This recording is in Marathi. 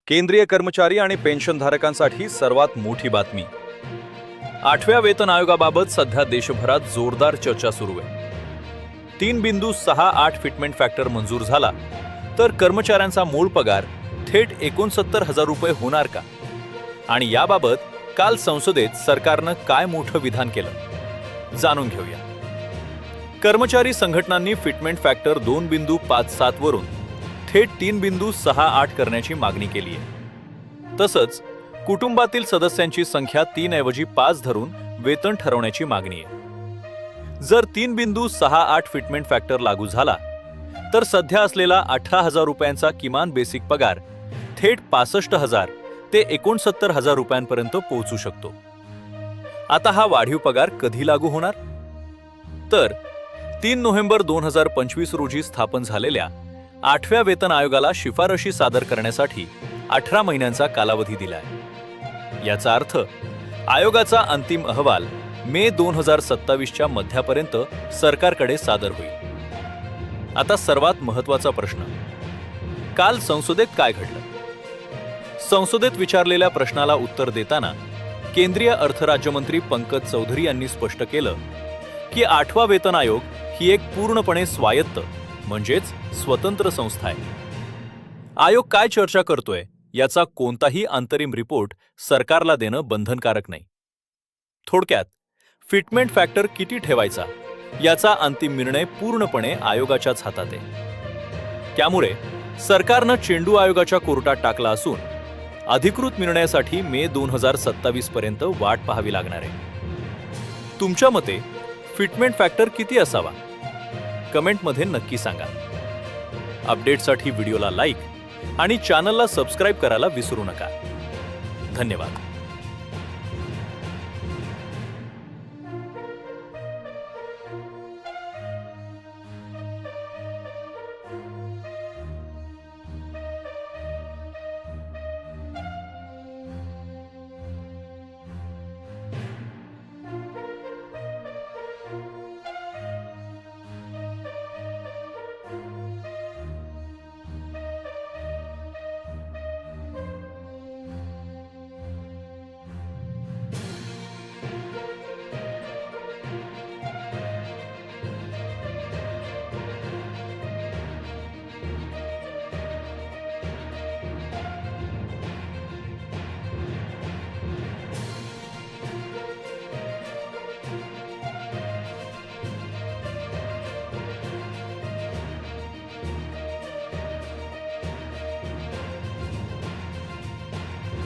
केंद्रीय कर्मचारी आणि पेन्शनधारकांसाठी सर्वात मोठी बातमी. 8व्या वेतन आयोगाबाबत सध्या देशभरात जोरदार चर्चा सुरू आहे. 3.68 फिटमेंट फॅक्टर मंजूर झाला तर कर्मचाऱ्यांचा मूळ पगार थेट 69,000 रुपये होणार का? आणि याबाबत काल संसदेत सरकारनं काय मोठं विधान केलं, जाणून घेऊया. कर्मचारी संघटनांनी फिटमेंट फॅक्टर 2.57 वरून थेट 3.68 करण्याची मागणी केली आहे. तसंच कुटुंबातील सदस्यांची संख्या 3 ऐवजी 5 धरून वेतन ठरवण्याची मागणी आहे. जर 3.68 फिटमेंट फॅक्टर लागू झाला तर सध्या असलेला 18,000 रुपयांचा किमान बेसिक पगार थेट 65,000 ते 69,000 रुपयांपर्यंत पोहोचू शकतो. आता हा वाढीव पगार कधी लागू होणार? तर 3 नोव्हेंबर 2025 रोजी स्थापन झालेल्या 8व्या वेतन आयोगाला शिफारशी सादर करण्यासाठी 18 महिन्यांचा कालावधी दिलाय. याचा अर्थ आयोगाचा अंतिम अहवाल मे 2027च्या मध्यापर्यंत सरकारकडे सादर होईल. आता सर्वात महत्त्वाचा प्रश्न, काल संसदेत काय घडलं? संसदेत विचारलेल्या प्रश्नाला उत्तर देताना केंद्रीय अर्थ राज्यमंत्री पंकज चौधरी यांनी स्पष्ट केलं की 8वा वेतन आयोग ही एक पूर्णपणे स्वायत्त म्हणजेच स्वतंत्र संस्था आहे. आयोग काय चर्चा करतोय याचा कोणताही अंतरिम रिपोर्ट सरकारला देणं बंधनकारक नाही. थोडक्यात, फिटमेंट फॅक्टर किती ठेवायचा याचा अंतिम निर्णय पूर्णपणे आयोगाच्याच हातात आहे. त्यामुळे सरकारनं चेंडू आयोगाच्या कोर्टात टाकला असून अधिकृत निर्णयासाठी मे 2027 पर्यंत वाट पाहावी लागणार आहे. तुमच्या मते फिटमेंट फॅक्टर किती असावा? कमेंटमध्ये नक्की सांगा. अपडेटसाठी व्हिडिओला लाईक आणि चॅनलला सबस्क्राईब करायला विसरू नका. धन्यवाद.